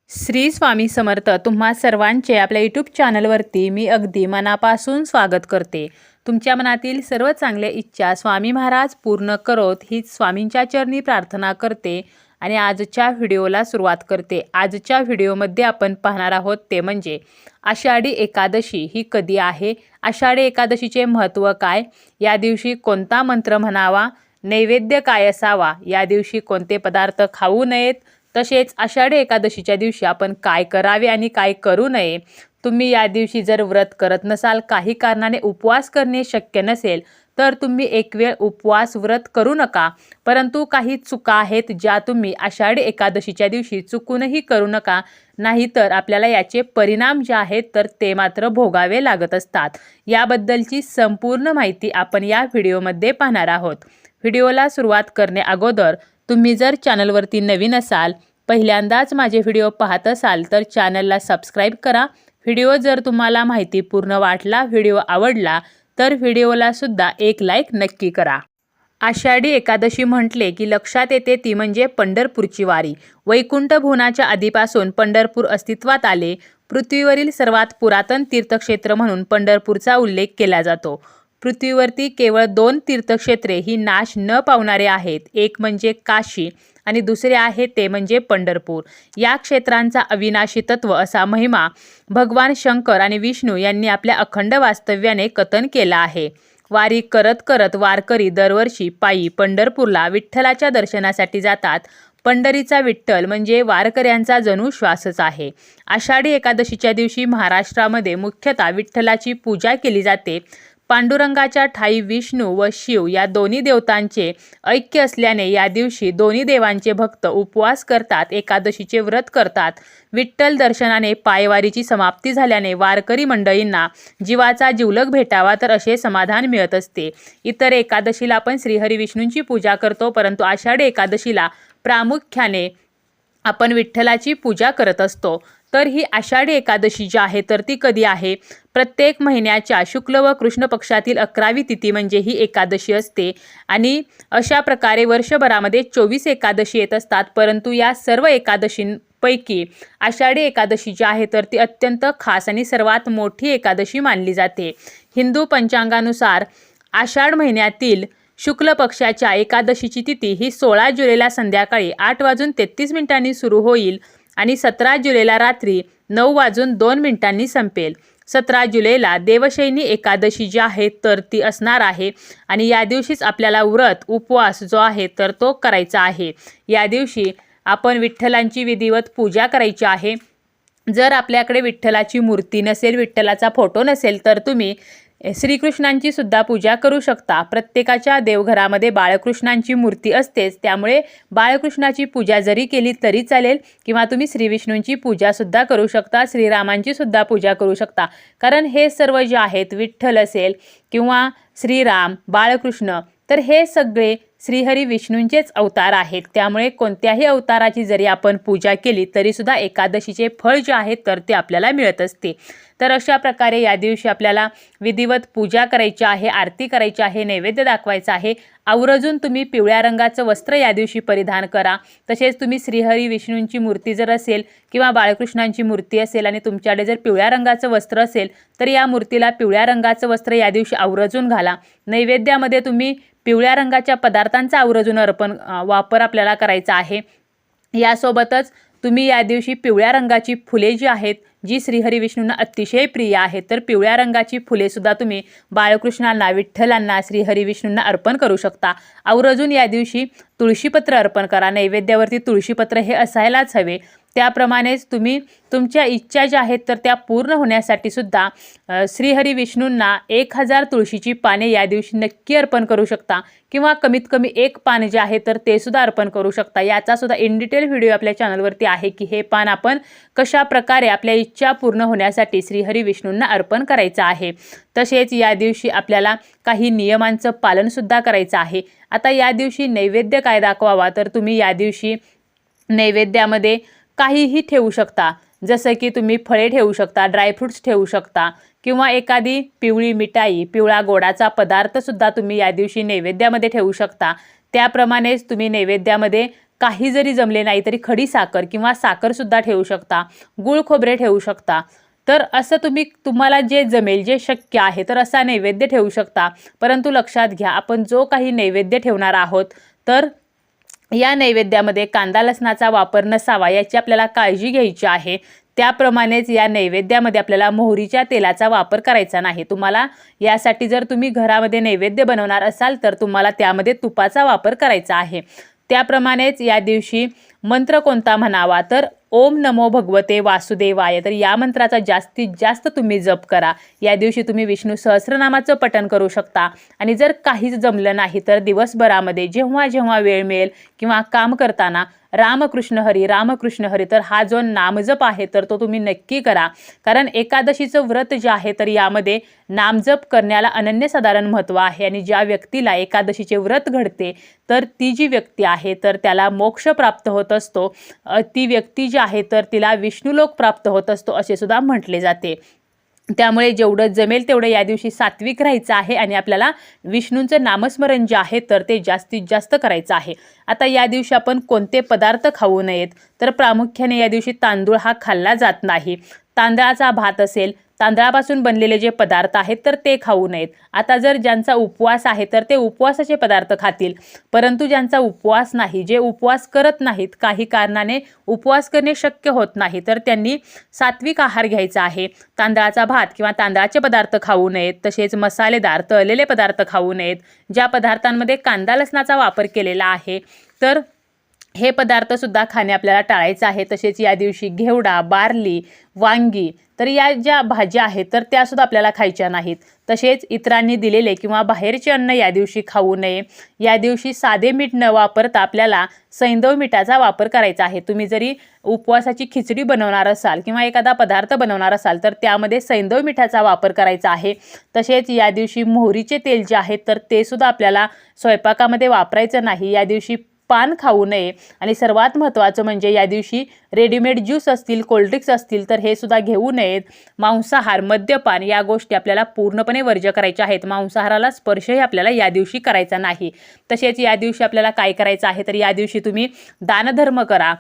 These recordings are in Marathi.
श्री स्वामी समर्थ तुम्हा सर्वांचे आपल्या यूट्यूब चॅनलवरती मी अगदी मनापासून स्वागत करते। तुमच्या मनातील सर्व चांगल्या इच्छा स्वामी महाराज पूर्ण करोत हीच स्वामींच्या चरणी प्रार्थना करते आणि आजच्या व्हिडिओला सुरुवात करते। आजच्या व्हिडिओमध्ये आपण पाहणार आहोत ते म्हणजे आषाढी एकादशी ही कधी आहे, आषाढी एकादशीचे महत्त्व काय, या दिवशी कोणता मंत्र म्हणावा, नैवेद्य काय असावा, या दिवशी कोणते पदार्थ खाऊ नयेत, तसेच आषाढी एकादशीच्या दिवशी आपण काय करावे आणि काय करू नये। तुम्ही या दिवशी जर व्रत करत नसाल, काही कारणाने उपवास करणे शक्य नसेल, तर तुम्ही एक वेळ उपवास व्रत करू नका। परंतु काही चुका आहेत ज्या तुम्ही आषाढी एकादशीच्या दिवशी चुकूनही करू नका, नाहीतर आपल्याला याचे परिणाम जे आहेत तर ते मात्र भोगावे लागत असतात। याबद्दलची संपूर्ण माहिती आपण या व्हिडिओमध्ये पाहणार आहोत। व्हिडिओला सुरुवात करणे अगोदर तुम्ही जर चॅनलवरती नवीन असाल, पहिल्यांदाच माझे व्हिडिओ पाहत असाल तर चॅनलला सबस्क्राईब करा। व्हिडिओ जर तुम्हाला माहितीपूर्ण वाटला, व्हिडिओ आवडला तर व्हिडिओला सुद्धा एक लाईक नक्की करा। आषाढी एकादशी म्हटले की लक्षात येते ती म्हणजे पंढरपूरची वारी। वैकुंठ भुवनाच्या आधीपासून पंढरपूर अस्तित्वात आले। पृथ्वीवरील सर्वात पुरातन तीर्थक्षेत्र म्हणून पंढरपूरचा उल्लेख केला जातो। पृथ्वीवरती केवळ 2 तीर्थक्षेत्रे ही नाश न पावणारे आहेत, एक म्हणजे काशी आणि दुसरे आहे ते म्हणजे पंढरपूर। या क्षेत्रांचा अविनाशी तत्व असा महिमा भगवान शंकर आणि विष्णू यांनी आपल्या अखंड वास्तव्याने कथन केला आहे। वारी करत करत वारकरी दरवर्षी पायी पंढरपूरला विठ्ठलाच्या दर्शनासाठी जातात। पंढरीचा विठ्ठल म्हणजे वारकऱ्यांचा जणू श्वासच आहे। आषाढी एकादशीच्या दिवशी महाराष्ट्रामध्ये मुख्यतः विठ्ठलाची पूजा केली जाते। पांडुरंगाच्या ठाई विष्णू व शिव या दोन्ही देवतांचे ऐक्य असल्याने या दिवशी दोन्ही देवांचे भक्त उपवास करतात, एकादशीचे व्रत करतात। विठ्ठल दर्शनाने पायवारीची समाप्ती झाल्याने वारकरी मंडळींना जीवाचा जिवलग भेटावा तर असे समाधान मिळत असते। इतर एकादशीला आपण श्रीहरी विष्णूंची पूजा करतो, परंतु आषाढी एकादशीला प्रामुख्याने आपण विठ्ठलाची पूजा करत असतो। तर ही आषाढी एकादशी जी आहे तर ती कधी आहे? प्रत्येक महिन्याच्या शुक्ल व कृष्ण पक्षातील 11वी तिथी म्हणजे ही एकादशी असते आणि अशा प्रकारे वर्षभरामध्ये 24 एकादशी येत असतात। परंतु या सर्व एकादशींपैकी आषाढी एकादशी जी आहे तर ती अत्यंत खास आणि सर्वात मोठी एकादशी मानली जाते। हिंदू पंचांगानुसार आषाढ महिन्यातील शुक्ल पक्षाच्या एकादशीची तिथी ही 16 जुलैला संध्याकाळी 8:33 सुरू होईल आणि 17 जुलैला रात्री 9:02 संपेल। 17 जुलैला देवशयनी एकादशी जी आहे तर ती असणार आहे आणि या दिवशीच आपल्याला व्रत उपवास जो आहे तर तो करायचा आहे। या दिवशी आपण विठ्ठलांची विधिवत पूजा करायची आहे। जर आपल्याकडे विठ्ठलाची मूर्ती नसेल, विठ्ठलाचा फोटो नसेल, तर तुम्ही श्रीकृष्णांची सुद्धा पूजा करू शकता। प्रत्येकाच्या देवघरामध्ये बाळकृष्णांची मूर्ती असतेच, त्यामुळे बाळकृष्णाची पूजा जरी केली तरी चालेल किंवा तुम्ही श्री विष्णूंची पूजा सुद्धा करू शकता, श्रीरामांची सुद्धा पूजा करू शकता। कारण हे सर्व जे आहेत, विठ्ठल असेल किंवा श्रीराम, बाळकृष्ण, तर हे सगळे श्रीहरी विष्णूंचेच अवतार आहेत। त्यामुळे कोणत्याही अवताराची जरी आपण पूजा केली तरी सुद्धा एकादशीचे फळ जे आहे तर ते आपल्याला मिळत असते। तर अशा प्रकारे या दिवशी आपल्याला विधिवत पूजा करायची आहे, आरती करायची आहे, नैवेद्य दाखवायचा आहे। आवर्जून तुम्ही पिवळ्या रंगाचं वस्त्र या दिवशी परिधान करा। तसेच तुम्ही श्रीहरी विष्णूंची मूर्ती जर असेल किंवा बाळकृष्णांची मूर्ती असेल आणि तुमच्याकडे जर पिवळ्या रंगाचं वस्त्र असेल तर या मूर्तीला पिवळ्या रंगाचं वस्त्र या दिवशी आवर्जून घाला। नैवेद्यामध्ये तुम्ही पिवळ्या रंगाच्या पदार्थांचा आवर्जून वापर आपल्याला करायचा आहे। यासोबतच तुम्ही या दिवशी पिवळ्या रंगाची फुले जी आहेत, जी श्रीहरी विष्णूंना अतिशय प्रिय आहेत, तर पिवळ्या रंगाची फुले सुद्धा तुम्ही बाळकृष्णांना, विठ्ठलांना, श्रीहरी विष्णूंना अर्पण करू शकता। आवर्जून या दिवशी तुळशीपत्र अर्पण करा। नैवेद्यावरती तुळशीपत्र हे असायलाच हवे। त्याप्रमाणेच तुम्ही तुमच्या इच्छा ज्या आहेत तर त्या पूर्ण होण्यासाठी सुद्धा श्रीहरी विष्णूंना 1000 तुळशीची पाने या दिवशी नक्की अर्पण करू शकता किंवा कमीत कमी 1 पान जे आहे तर ते सुद्धा अर्पण करू शकता। याचा सुद्धा इन डिटेल व्हिडिओ आपल्या चॅनलवरती आहे की हे पान आपण कशा प्रकारे आपल्या इच्छा पूर्ण होण्यासाठी श्रीहरी विष्णूंना अर्पण करायचं आहे। तसेच या दिवशी आपल्याला काही नियमांचं पालन सुद्धा करायचं आहे। आता या दिवशी नैवेद्य काय दाखवावा, तर तुम्ही या दिवशी नैवेद्यामध्ये काहीही ठेवू शकता, जसं की तुम्ही फळे ठेवू शकता, ड्रायफ्रूट्स ठेवू शकता किंवा एखादी पिवळी मिठाई, पिवळा गोडाचा पदार्थ सुद्धा तुम्ही या दिवशी नैवेद्यामध्ये ठेवू शकता। त्याप्रमाणेच तुम्ही नैवेद्यामध्ये काही जरी जमले नाही तरी खडी साखर किंवा साखरसुद्धा ठेवू शकता, गूळ खोबरे ठेवू शकता. तर असं तुम्हाला जे जमेल, जे शक्य आहे तर असा नैवेद्य ठेवू शकता. परंतु लक्षात घ्या, आपण जो काही नैवेद्य ठेवणार आहोत तर या नैवेद्यामध्ये कांदा लसणाचा वापर नसावा याची आपल्याला काळजी घ्यायची आहे. त्याप्रमाणेच या नैवेद्यामध्ये आपल्याला मोहरीच्या तेलाचा वापर करायचा नाही. तुम्हाला यासाठी जर तुम्ही घरामध्ये नैवेद्य बनवणार असाल तर तुम्हाला त्यामध्ये तुपाचा वापर करायचा आहे. त्याप्रमाणेच या दिवशी मंत्र कोणता म्हणावा तर ओम नमो भगवते वासुदेवाय. तर या मंत्राचा जास्तीत जास्त तुम्ही जप करा. या दिवशी तुम्ही विष्णू सहस्रनामाचं पठण करू शकता. आणि जर काहीच जमलं नाही तर दिवसभरामध्ये जेव्हा जेव्हा वेळ मिळेल किंवा काम करताना रामकृष्ण हरी रामकृष्ण हरी तर हा जो नामजप आहे तर तो तुम्ही नक्की करा. कारण एकादशीचं व्रत जे आहे तर यामध्ये नामजप करण्याला अनन्यसाधारण महत्त्व आहे. आणि ज्या व्यक्तीला एकादशीचे व्रत घडते तर ती जी व्यक्ती आहे तर त्याला मोक्ष प्राप्त होत असतो. ती व्यक्ती जी आहे तर तिला विष्णुलोक प्राप्त होत असतो असे सुद्धा म्हटले जाते. त्यामुळे जेवढं जमेल तेवढं या दिवशी सात्विक राहायचं आहे आणि आपल्याला विष्णूंचं नामस्मरण जे आहे तर ते जास्तीत जास्त करायचं आहे. आता या दिवशी आपण कोणते पदार्थ खाऊ नयेत तर प्रामुख्याने या दिवशी तांदूळ हा खाल्ला जात नाही. तांदळाचा भात असेल, तांदळापासून बनलेले जे पदार्थ आहेत तर ते खाऊ नयेत. आता जर ज्यांचा उपवास आहे तर ते उपवासाचे पदार्थ खातील. परंतु ज्यांचा उपवास नाही, जे उपवास करत नाहीत, काही कारणाने उपवास करणे शक्य होत नाही तर त्यांनी सात्विक आहार घ्यायचा आहे. तांदळाचा भात किंवा तांदळाचे पदार्थ खाऊ नयेत. तसेच मसालेदार तळलेले पदार्थ खाऊ नयेत. ज्या पदार्थांमध्ये कांदा लसणाचा वापर केलेला आहे तर हे पदार्थ सुद्धा खाणे आपल्याला टाळायचं आहे. तसेच या दिवशी घेवडा, बार्ली, वांगी तर या ज्या भाज्या आहेत तर त्या सुद्धा आपल्याला खायच्या नाहीत. तसेच इतरांनी दिलेले किंवा बाहेरचे अन्न या दिवशी खाऊ नये. या दिवशी साधे मीठ न वापरता आपल्याला सैंधव मिठाचा वापर करायचा आहे. तुम्ही जरी उपवासाची खिचडी बनवणार असाल किंवा एखादा पदार्थ बनवणार असाल तर त्यामध्ये सैंधव मिठाचा वापर करायचा आहे. तसेच या दिवशी मोहरीचे तेल जे आहे तर ते सुद्धा आपल्याला स्वयंपाकामध्ये वापरायचं नाही. या दिवशी पान खाऊ नये. आणि सर्वात महत्त्वाचं म्हणजे या दिवशी रेडीमेड ज्यूस असतील, कोल्ड्रिंक्स असतील तर हे सुद्धा घेऊ नयेत. मांसाहार, मद्यपान या गोष्टी आपल्याला पूर्णपणे वर्ज्य करायच्या आहेत. मांसाहाराला स्पर्शही आपल्याला या दिवशी करायचा नाही. तसेच या दिवशी आपल्याला काय करायचं आहे तर या दिवशी तुम्ही दानधर्म करा.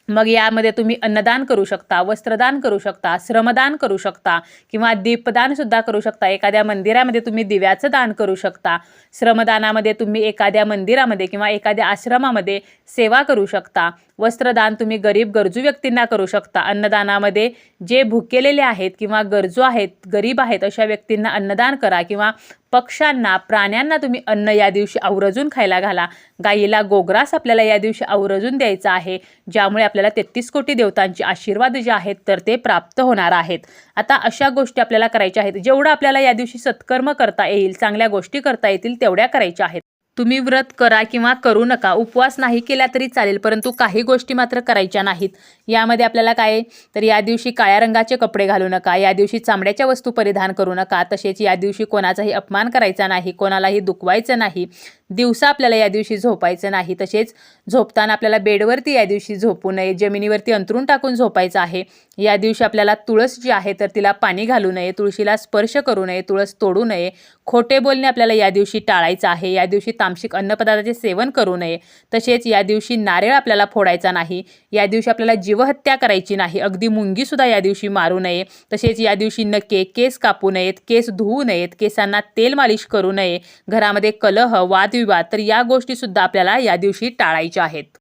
मग यामध्ये तुम्ही अन्नदान करू शकता, वस्त्रदान करू शकता, श्रमदान करू शकता किंवा दीपदान सुद्धा करू शकता. एखाद्या मंदिरामध्ये तुम्ही दिव्याचं दान करू शकता. श्रमदानामध्ये तुम्ही एखाद्या मंदिरामध्ये किंवा एखाद्या आश्रमामध्ये सेवा करू शकता. वस्त्रदान तुम्ही गरीब गरजू व्यक्तींना करू शकता. अन्नदानामध्ये जे भुकेलेले आहेत किंवा गरजू आहेत, गरीब आहेत अशा व्यक्तींना अन्नदान करा. किंवा पक्ष्यांना, प्राण्यांना तुम्ही अन्न या दिवशी आवर्जून खायला घाला. गायीला गोग्रास आपल्याला या दिवशी आवर्जून द्यायचा आहे, ज्यामुळे आपल्याला 33 कोटी देवतांचे आशीर्वाद जे आहेत तर ते प्राप्त होणार आहेत. आता अशा गोष्टी आपल्याला करायच्या आहेत. जेवढं आपल्याला या दिवशी सत्कर्म करता येईल, चांगल्या गोष्टी करता येतील तेवढ्या करायच्या आहेत. तुम्ही व्रत करा किंवा करू नका, उपवास नाही केला तरी चालेल, परंतु काही गोष्टी मात्र करायच्या नाहीत. यामध्ये आपल्याला काय तर या दिवशी काळ्या रंगाचे कपडे घालू नका. या दिवशी चामड्याच्या वस्तू परिधान करू नका. तसेच या दिवशी कोणाचाही अपमान करायचा नाही, कोणालाही दुखवायचं नाही. दिवसा आपल्याला या दिवशी झोपायचं नाही. तसेच झोपताना आपल्याला बेडवरती या दिवशी झोपू नये, जमिनीवरती अंथरूण टाकून झोपायचं आहे. या दिवशी आपल्याला तुळस जी आहे तर तिला पाणी घालू नये, तुळशीला स्पर्श करू नये, तुळस तोडू नये. खोटे बोलणे आपल्याला या दिवशी टाळायचं आहे. या दिवशी तामसिक अन्नपदार्थाचे सेवन करू नये. तसेच या दिवशी नारळ आपल्याला फोडायचा नाही. या दिवशी आपल्याला जीवहत्या करायची नाही. अगदी मुंगीसुद्धा या दिवशी मारू नये. तसेच या दिवशी नखे, केस कापू नयेत, केस धुवू नयेत, केसांना तेल मालिश करू नये. घरामध्ये कलह, वादविवाद तर या गोष्टीसुद्धा आपल्याला या दिवशी टाळायच्या आहेत.